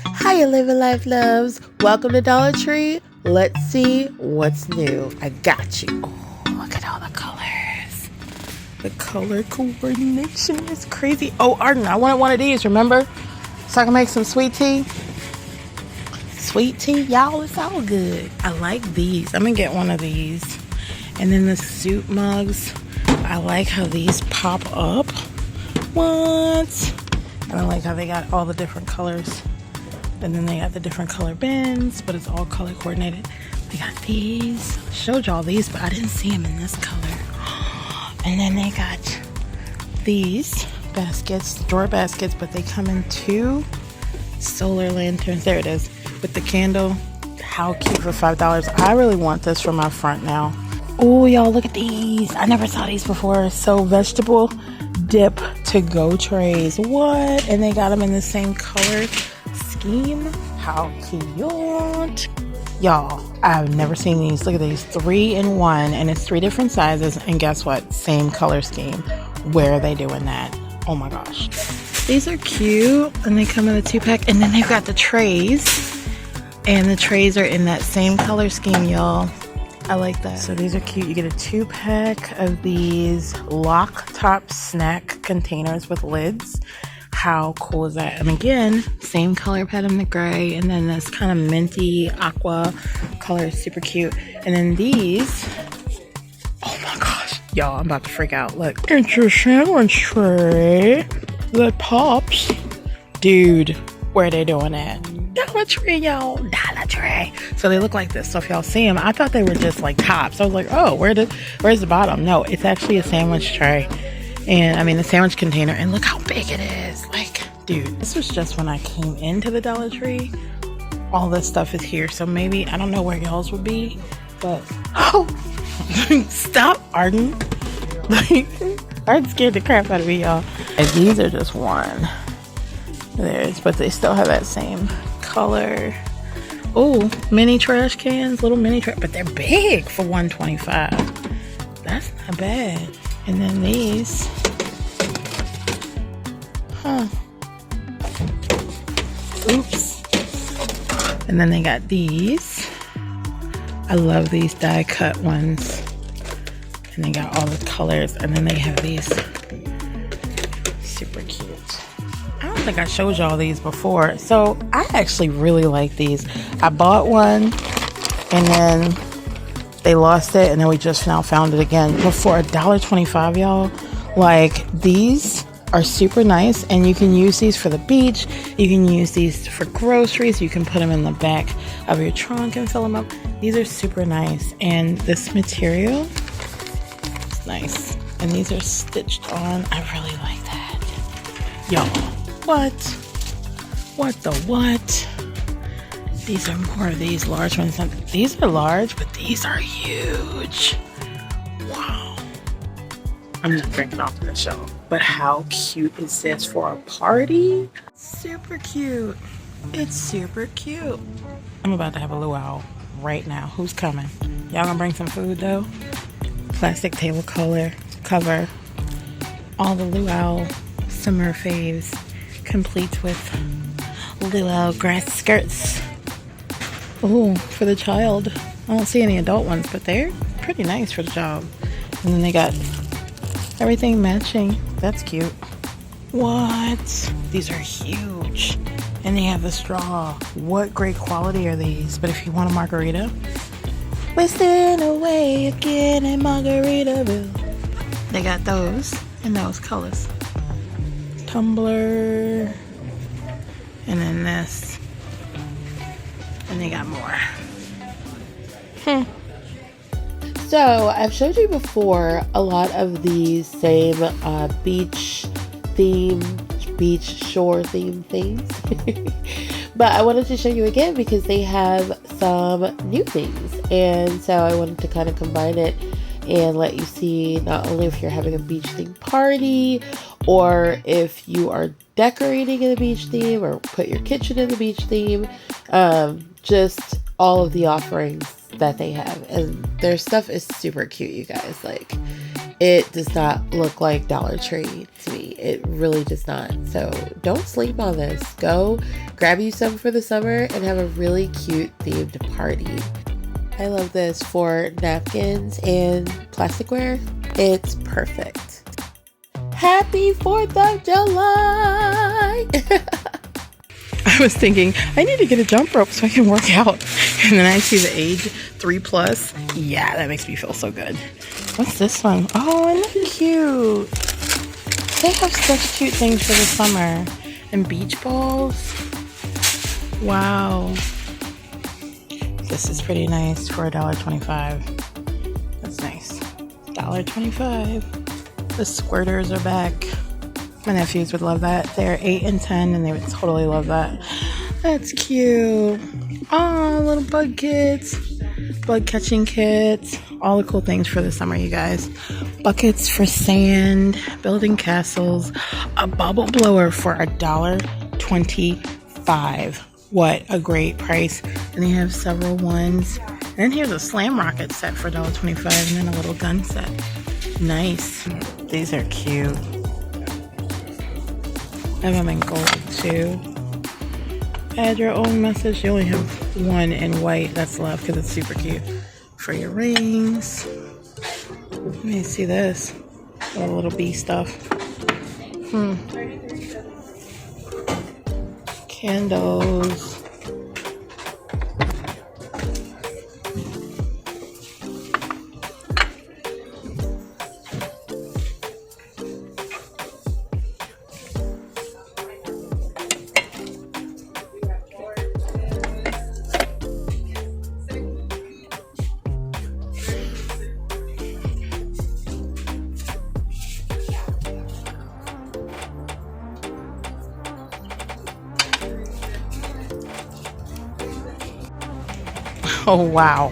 Hiya, living life loves. Welcome to Dollar Tree. Let's see what's new. I got you. Oh, look at all the colors. The color coordination is crazy. Oh, Arden, I wanted one of these, remember? So I can make some sweet tea. Sweet tea, y'all, it's all good. I like these. I'm gonna get one of these. And then the soup mugs. I like how these pop up. What? And I like how they got all the different colors. And then they got the different color bins, but it's all color coordinated. They got these. I showed y'all these, but I didn't see them in this color. And then they got these baskets, drawer baskets, but they come in two solar lanterns. There it is, with the candle. How cute for $5. I really want this for my front now. Oh, y'all, look at these. I never saw these before. So vegetable dip to go trays. What? And they got them in the same color scheme. How cute. Y'all, I've never seen these. Look at these, 3-in-1, and it's 3 different sizes, and guess what, same color scheme. Where are they doing that? Oh my gosh, these are cute, and they come in a 2-pack, and then they've got the trays, and the trays are in that same color scheme, y'all. I like that. So these are cute. You get a 2-pack of these lock top snack containers with lids. How cool is that? And again, same color pattern, the gray, and then this kind of minty aqua color is super cute. And then these, oh my gosh, y'all, I'm about to freak out. Look, it's your sandwich tray that pops. Dude, where are they doing that? Dollar Tree, y'all. Dollar Tree. So they look like this. So if y'all see them, I thought they were just like tops. I was like, oh, where's the bottom? No, it's actually a sandwich tray. And I mean, the sandwich container. And look how big it is. Like, dude, this was just when I came into the Dollar Tree. All this stuff is here. So maybe, I don't know where y'all's would be. But, oh, stop, Arden. Like, Arden scared the crap out of me, y'all. And these are just one. There's, but they still have that same color. Oh, mini trash cans, little mini trash, but they're big for $125. That's not bad. And then these, oops. And then they got these. I love these die cut ones. And they got all the colors. And then they have these, super cute. I don't think I showed y'all these before. So I actually really like these. I bought one and then they lost it, and then we just now found it again. But for $1.25, y'all, like, these are super nice, and you can use these for the beach. You can use these for groceries. You can put them in the back of your trunk and fill them up. These are super nice, and this material is nice. And these are stitched on. I really like that. Y'all, what the what? These are more of these large ones. These are large, but these are huge. Wow. I'm not drinking off the shelf. But how cute is this for a party? Super cute. It's super cute. I'm about to have a luau right now. Who's coming? Y'all gonna bring some food though? Plastic table cover. All the luau summer faves, complete with luau grass skirts. Oh, for the child. I don't see any adult ones, but they're pretty nice for the job. And then they got everything matching. That's cute. What? These are huge. And they have the straw. What great quality are these? But if you want a margarita, wasting away again in Margaritaville. They got those in those colors. Tumbler. And then this. And they got more. So I've showed you before a lot of these same beach shore theme things. But I wanted to show you again because they have some new things. And so I wanted to kind of combine it and let you see not only if you're having a beach theme party or if you are decorating in a beach theme or put your kitchen in the beach theme, just all of the offerings that they have. And their stuff is super cute, you guys. Like, It does not look like Dollar Tree to me. It really does not. So don't sleep on this. Go grab you some for the summer and have a really cute themed party. I love this for napkins and plasticware. It's perfect. Happy 4th of July! I was thinking, I need to get a jump rope so I can work out. And then I see the age 3+. Yeah, that makes me feel so good. What's this one? Oh, isn't that cute? They have such cute things for the summer. And beach balls. Wow. This is pretty nice for $1.25. That's nice. $1.25. The squirters are back. My nephews would love that. They're 8 and 10 and they would totally love that. That's cute. Oh, little bug kits. Bug catching kits. All the cool things for the summer, you guys. Buckets for sand. Building castles. A bubble blower for $1.25. What a great price. And they have several ones. And then here's a slam rocket set for $1.25 and then a little gun set. Nice. These are cute. I have them in gold too. Add your own message. You only have one in white that's left because it's super cute. For your rings. Let me see this. All the little bee stuff. Candles. Oh, wow.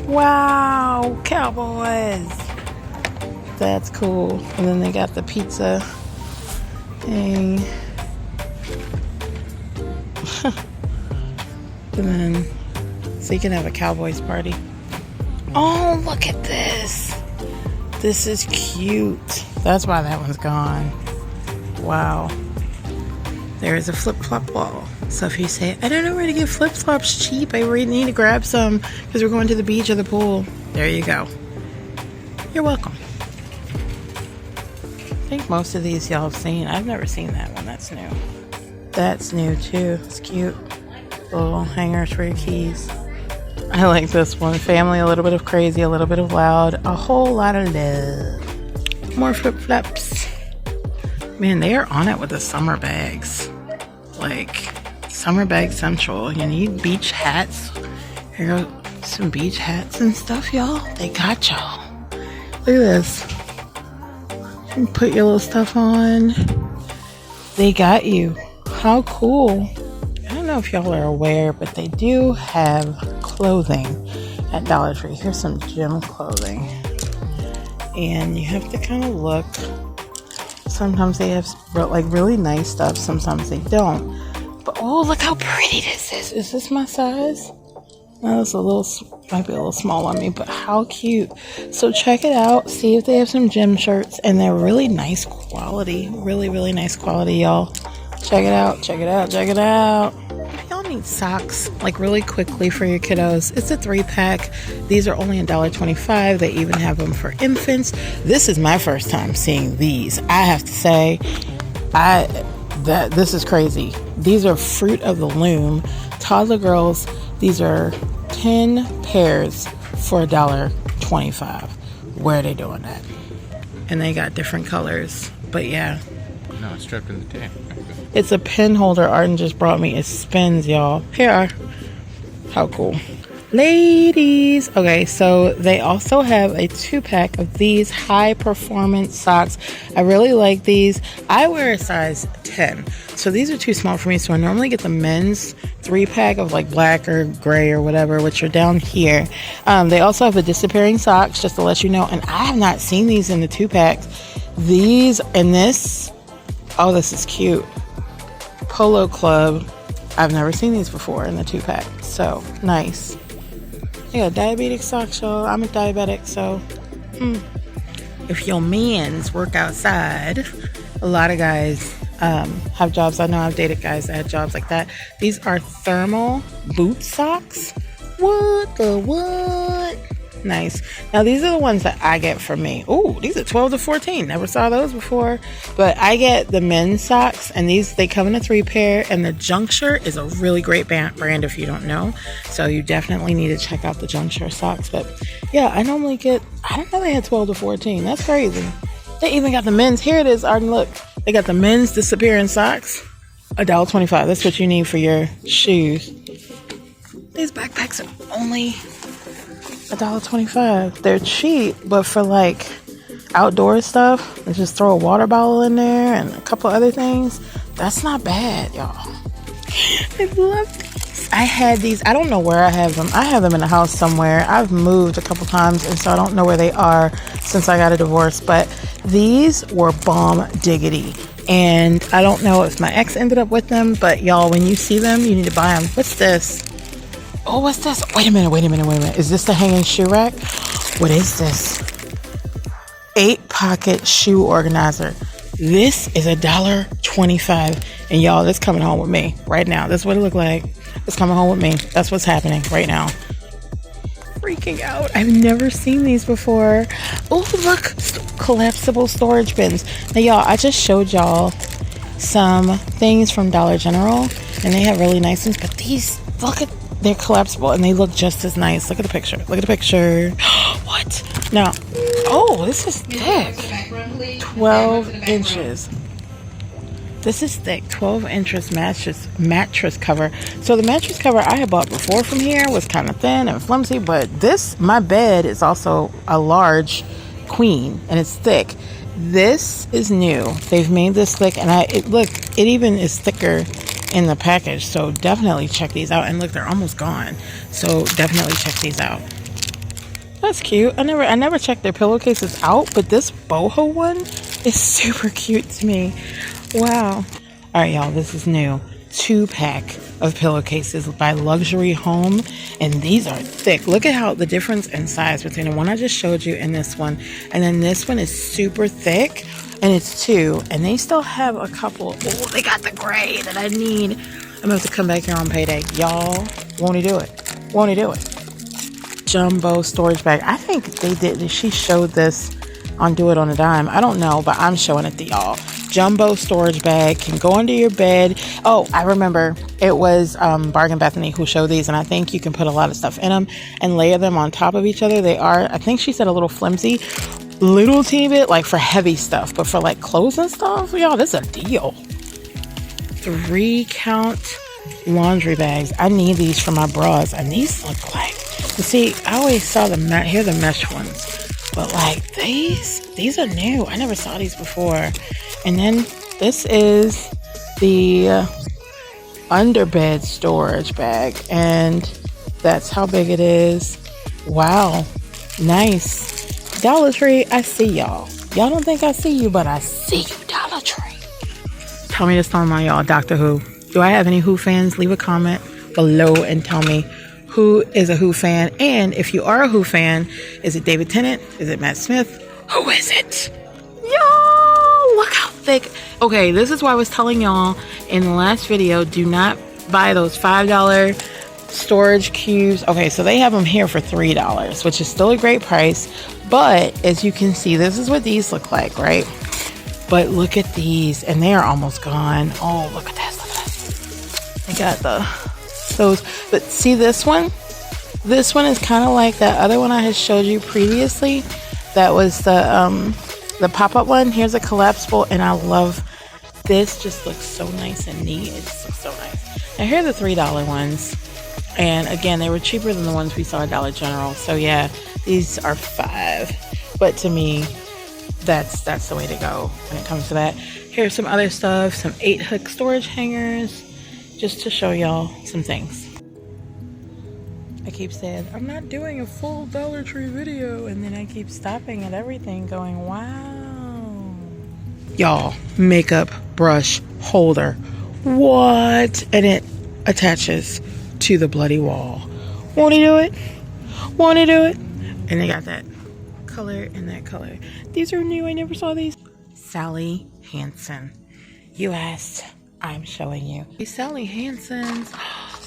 Wow, Cowboys. That's cool. And then they got the pizza thing. And then, so you can have a Cowboys party. Oh, look at this. This is cute. That's why that one's gone. Wow. There is a flip-flop wall. So if you say, I don't know where to get flip-flops cheap, I really need to grab some because we're going to the beach or the pool. There you go. You're welcome. I think most of these y'all have seen. I've never seen that one. That's new. That's new too. It's cute. Little hangers for your keys. I like this one. Family, a little bit of crazy, a little bit of loud, a whole lot of love. More flip-flops. Man, they are on it with the summer bags. Like, summer bag central. You need beach hats. Here go some beach hats and stuff, y'all. They got y'all. Look at this. You can put your little stuff on. They got you. How cool. I don't know if y'all are aware, but they do have clothing at Dollar Tree. Here's some gym clothing. And you have to kind of look. Sometimes they have like really nice stuff. Sometimes they don't. But oh, look how pretty this is. Is this my size? No, it's might be a little small on me, but how cute. So check it out. See if they have some gym shirts. And they're really nice quality. Really, really nice quality, y'all. Check it out. Check it out. Check it out. Y'all need socks, like really quickly for your kiddos. It's a 3-pack. These are only $1.25. They even have them for infants. This is my first time seeing these. I have to say, this is crazy. These are Fruit of the Loom. Toddler girls, these are 10 pairs for $1.25. Where are they doing that? And they got different colors. But yeah. No, it's strapped in the tank. It's a pen holder Arden just brought me. It spins, y'all. Here. How cool. Ladies. Okay, so they also have a 2-pack of these high performance socks. I really like these. I wear a size 10. So these are too small for me. So I normally get the men's 3-pack of like black or gray or whatever, which are down here. They also have the disappearing socks, just to let you know. And I have not seen these in the 2-packs. These and this. Oh, this is cute. Polo Club. I've never seen these before in the 2-pack. So nice. They got diabetic socks, y'all. I'm a diabetic, so if your mans work outside, a lot of guys have jobs. I know I've dated guys that had jobs like that. These are thermal boot socks. What the what? Nice. Now these are the ones that I get for me. Ooh, these are 12 to 14. Never saw those before. But I get the men's socks, and they come in a 3-pair, and the Juncture is a really great brand if you don't know. So you definitely need to check out the Juncture socks. But yeah, I normally get, I didn't know they had 12 to 14. That's crazy. They even got the men's. Here it is, Arden, look. They got the men's disappearing socks. $1.25. That's what you need for your shoes. These backpacks are only $1.25. They're cheap, but for like outdoor stuff, and just throw a water bottle in there and a couple other things, that's not bad, y'all. I love these. I had these. I don't know where I have them. I have them in the house somewhere. I've moved a couple times, and so I don't know where they are since I got a divorce, but these were bomb diggity. And I don't know if my ex ended up with them, but y'all, when you see them, you need to buy them. What's this? Oh, what's this? Wait a minute. Is this the hanging shoe rack? What is this? 8-pocket shoe organizer. This is $1.25. And y'all, this coming home with me right now. This is what it looked like. It's coming home with me. That's what's happening right now. Freaking out. I've never seen these before. Oh, look. Collapsible storage bins. Now, y'all, I just showed y'all some things from Dollar General. And they have really nice ones. But these, look at, they're collapsible and they look just as nice. Look at the picture. What? Now, oh, this is thick. 12 inches. This is thick. 12 inches mattress cover. So the mattress cover I had bought before from here was kind of thin and flimsy, but my bed is also a large queen and it's thick. This is new. They've made this thick, and it even is thicker in the package, so definitely check these out. And look, they're almost gone, so definitely check these out. That's cute. I never checked their pillowcases out, but this boho one is super cute to me. Wow. All right, y'all, this is new. 2-pack of pillowcases by Luxury Home, and these are thick. Look at how the difference in size between the one I just showed you and this one, and then this one is super thick, and it's 2, and they still have a couple. Oh, they got the gray that I need. I'm gonna have to come back here on payday, y'all. Won't he do it? Jumbo storage bag. I think they did. She showed this on Do It on a Dime. I don't know, but I'm showing it to y'all. Jumbo storage bag, can go under your bed. Oh, I remember it was Bargain Bethany who showed these, and I think you can put a lot of stuff in them and layer them on top of each other. They are, I think she said, a little flimsy, little teeny bit, like for heavy stuff, but for like clothes and stuff, y'all, this is a deal. 3-count laundry bags. I need these for my bras, and these look like, you see, I always saw the mesh ones, but like these are new. I never saw these before. And then this is the underbed storage bag, and that's how big it is. Wow, nice. Dollar Tree, I see y'all. Y'all don't think I see you, but I see you, Dollar Tree. Tell me this time, y'all. Doctor Who. Do I have any Who fans? Leave a comment below and tell me who is a Who fan. And if you are a Who fan, is it David Tennant? Is it Matt Smith? Who is it? Y'all, look how thick. Okay, this is why I was telling y'all in the last video, do not buy those $5 storage cubes. Okay, so they have them here for $3, which is still a great price. But as you can see, this is what these look like, right? But look at these, and they are almost gone. Oh, look at this, look at this. They got those, but see this one? This one is kind of like that other one I had showed you previously. That was the pop-up one. Here's a collapsible, and I love this. Just looks so nice and neat. It just looks so nice. Now here are the $3 ones, and again, they were cheaper than the ones we saw at Dollar General. So yeah, these are $5, but to me, that's the way to go when it comes to that. Here's some other stuff, some 8-hook storage hangers, just to show y'all some things. I keep saying, I'm not doing a full Dollar Tree video, and then I keep stopping at everything going, wow. Y'all, makeup brush holder. What? And it attaches to the bloody wall. Won't he do it? Won't he do it? And they got that color, and that color. These are new. I never saw these. Sally Hansen. US. I'm showing you. These Sally Hansens.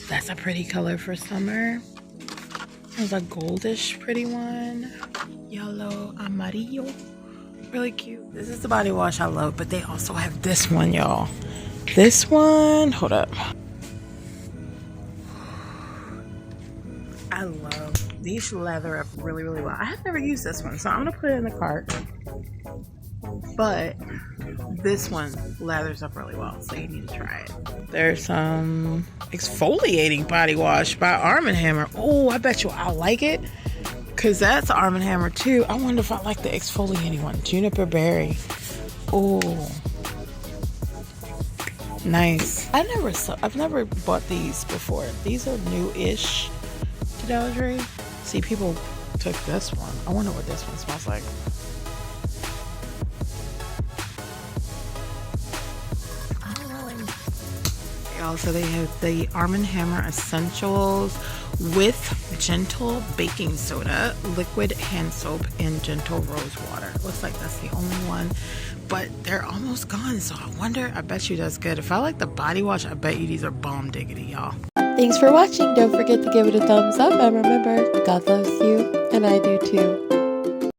That's a pretty color for summer. There's a goldish pretty one. Yellow, amarillo. Really cute. This is the body wash I love, but they also have this one, y'all. This one, hold up. I love these lather up really, really well. I have never used this one, so I'm gonna put it in the cart. But this one lathers up really well, so you need to try it. There's some exfoliating body wash by Arm & Hammer. Oh, I bet you I'll like it, because that's Arm & Hammer too. I wonder if I like the exfoliating one. Juniper berry. Oh, nice. I've never bought these before. These are new-ish to Dollar Tree. See, people took this one. I wonder what this one smells like. Also, they have the Arm & Hammer Essentials with gentle baking soda, liquid hand soap, and gentle rose water. Looks like that's the only one, but they're almost gone, so I bet you that's good. If I like the body wash, I bet you these are bomb diggity, y'all. Thanks for watching. Don't forget to give it a thumbs up, and remember, God loves you, and I do too.